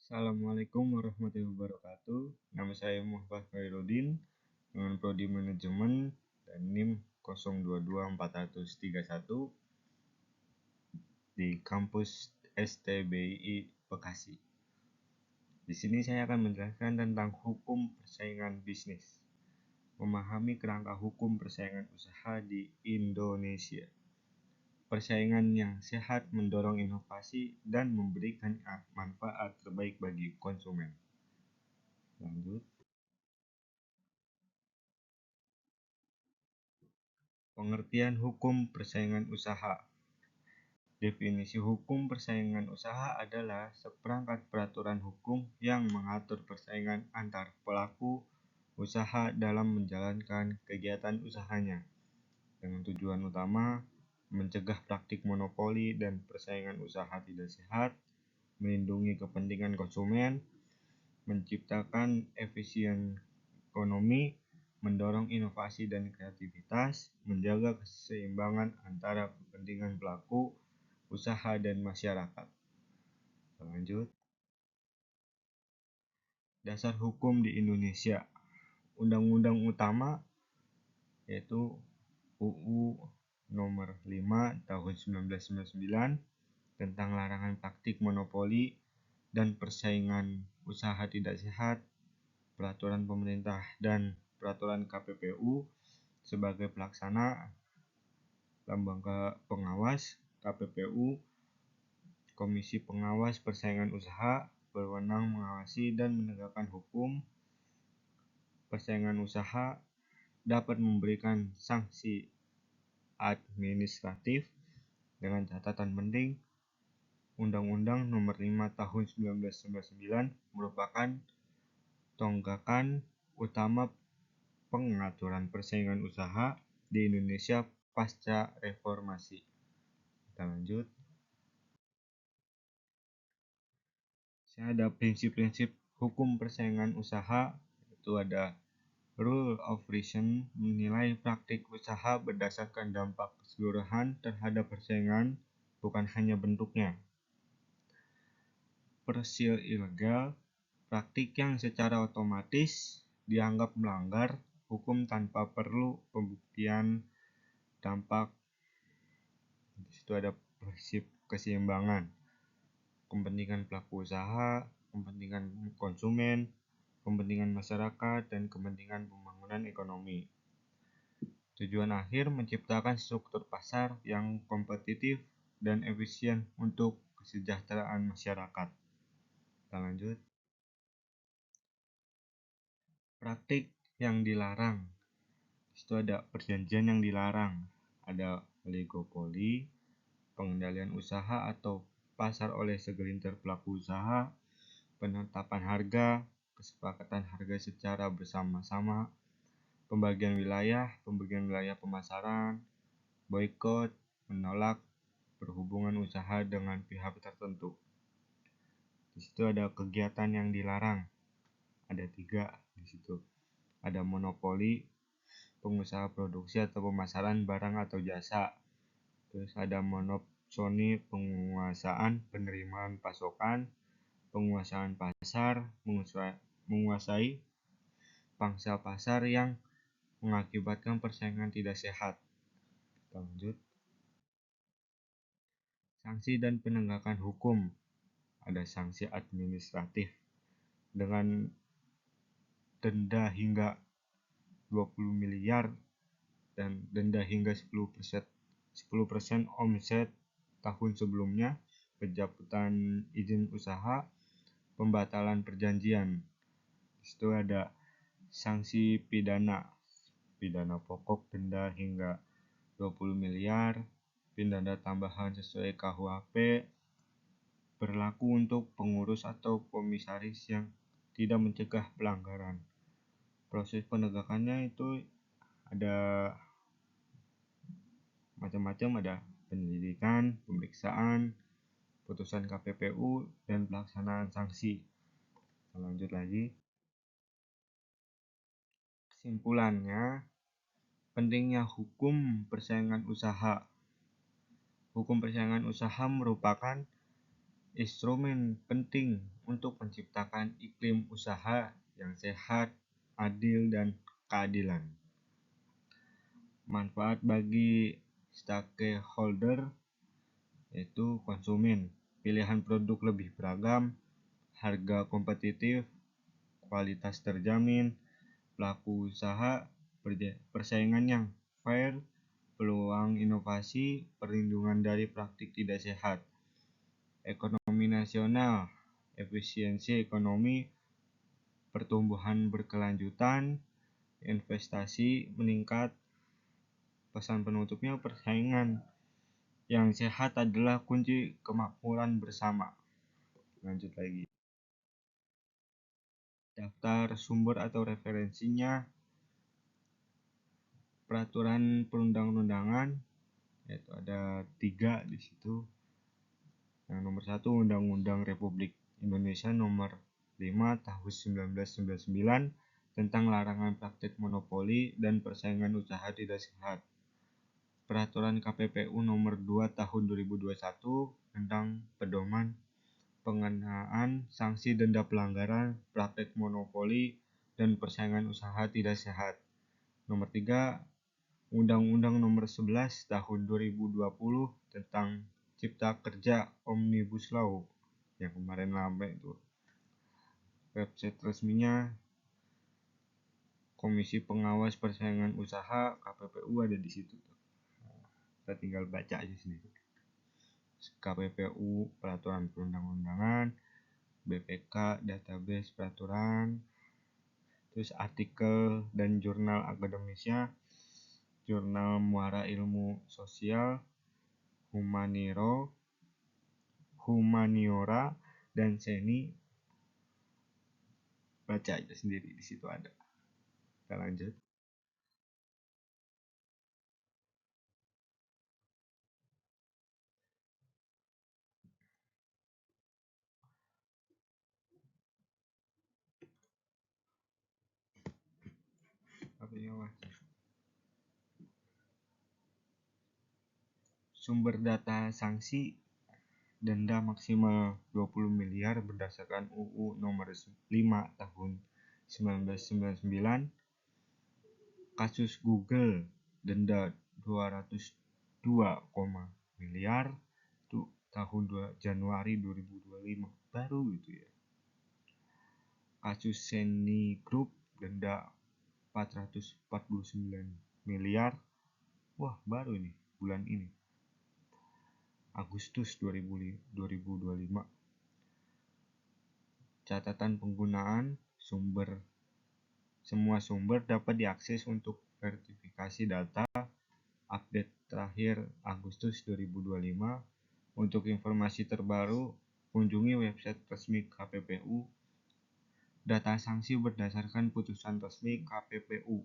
Assalamualaikum warahmatullahi wabarakatuh. Nama saya Muhammad Khairuddin dengan Prodi Manajemen dan NIM 022431 di kampus STBI Bekasi. Di sini saya akan menjelaskan tentang hukum persaingan bisnis. Memahami kerangka hukum persaingan usaha di Indonesia. Persaingan yang sehat mendorong inovasi dan memberikan manfaat terbaik bagi konsumen. Lanjut. Pengertian hukum persaingan usaha. Definisi hukum persaingan usaha adalah seperangkat peraturan hukum yang mengatur persaingan antar pelaku usaha dalam menjalankan kegiatan usahanya, dengan tujuan utama mencegah praktik monopoli dan persaingan usaha tidak sehat, melindungi kepentingan konsumen, menciptakan efisien ekonomi, mendorong inovasi dan kreativitas, menjaga keseimbangan antara kepentingan pelaku usaha dan masyarakat. Lanjut. Dasar hukum di Indonesia. Undang-undang utama yaitu UU nomor 5 tahun 1999 tentang larangan praktik monopoli dan persaingan usaha tidak sehat, peraturan pemerintah dan peraturan KPPU sebagai pelaksana, lembaga pengawas KPPU, Komisi Pengawas Persaingan Usaha, berwenang mengawasi dan menegakkan hukum persaingan usaha, dapat memberikan sanksi administratif. Dengan catatan penting, Undang-Undang nomor 5 tahun 1999 merupakan tonggakan utama pengaturan persaingan usaha di Indonesia pasca reformasi. Kita lanjut. Ada prinsip-prinsip hukum persaingan usaha, itu ada rule of reason, menilai praktik usaha berdasarkan dampak keseluruhan terhadap persaingan, bukan hanya bentuknya. Partial illegal, praktik yang secara otomatis dianggap melanggar hukum tanpa perlu pembuktian dampak. Di situ ada prinsip keseimbangan, kepentingan pelaku usaha, kepentingan konsumen, kepentingan masyarakat, dan kepentingan pembangunan ekonomi. Tujuan akhir menciptakan struktur pasar yang kompetitif dan efisien untuk kesejahteraan masyarakat. Kita lanjut. Praktik yang dilarang. Itu ada perjanjian yang dilarang, ada oligopoli, pengendalian usaha atau pasar oleh segelintir pelaku usaha, penetapan harga, kesepakatan harga secara bersama-sama, pembagian wilayah pemasaran, boikot, menolak berhubungan usaha dengan pihak tertentu. Di situ ada kegiatan yang dilarang, ada 3 di situ. Ada monopoli, pengusaha produksi atau pemasaran barang atau jasa. Terus ada monopsoni, penguasaan penerimaan pasokan, penguasaan pasar, menguasai pangsa pasar yang mengakibatkan persaingan tidak sehat. Lanjut. Sanksi dan penegakan hukum. Ada sanksi administratif dengan denda hingga 20 miliar dan denda hingga 10% omset tahun sebelumnya, pencabutan izin usaha, pembatalan perjanjian. Itu ada sanksi pidana pokok denda hingga 20 miliar, pidana tambahan sesuai KUHP, berlaku untuk pengurus atau komisaris yang tidak mencegah pelanggaran. Proses penegakannya itu ada macam-macam, ada penyelidikan, pemeriksaan, putusan KPPU, dan pelaksanaan sanksi. Lanjut lagi. Kesimpulannya, pentingnya hukum persaingan usaha. Hukum persaingan usaha merupakan instrumen penting untuk untuk menciptakan iklim usaha yang sehat, adil, dan keadilan. Manfaat bagi stakeholder yaitu konsumen, pilihan produk lebih beragam, harga kompetitif, kualitas terjamin, pelaku usaha, persaingan yang fair, peluang inovasi, perlindungan dari praktik tidak sehat, ekonomi nasional, efisiensi ekonomi, pertumbuhan berkelanjutan, investasi meningkat. Pesan penutupnya, persaingan yang sehat adalah kunci kemakmuran bersama. Lanjut lagi. Daftar sumber atau referensinya, peraturan perundang-undangan, yaitu ada 3 di situ. Yang nomor 1, Undang-Undang Republik Indonesia nomor 5 tahun 1999 tentang larangan praktik monopoli dan persaingan usaha tidak sehat. Peraturan KPPU nomor 2 tahun 2021 tentang pedoman pengenaan sanksi denda pelanggaran praktik monopoli dan persaingan usaha tidak sehat. Nomor 3, Undang-Undang nomor 11 tahun 2020 tentang Cipta Kerja Omnibus Law yang kemarin rame itu. Website resminya Komisi Pengawas Persaingan Usaha KPPU ada di situ. Kita tinggal baca aja sendiri. KPPU peraturan perundang-undangan, BPK database peraturan, terus artikel dan jurnal akademisnya, Jurnal Muara Ilmu Sosial, Humaniora, dan Seni. Baca aja sendiri, di situ ada. Kita lanjut. Sumber data sanksi denda maksimal 20 miliar berdasarkan UU nomor 5 tahun 1999. Kasus Google denda 202, miliar itu tahun Januari 2025, baru itu ya. Kasus Seni Group denda 449 miliar, wah baru nih bulan ini, Agustus 2025. Catatan penggunaan sumber. Semua sumber dapat diakses untuk verifikasi data update terakhir Agustus 2025. Untuk informasi terbaru, kunjungi website resmi KPPU. Data sanksi berdasarkan putusan resmi KPPU.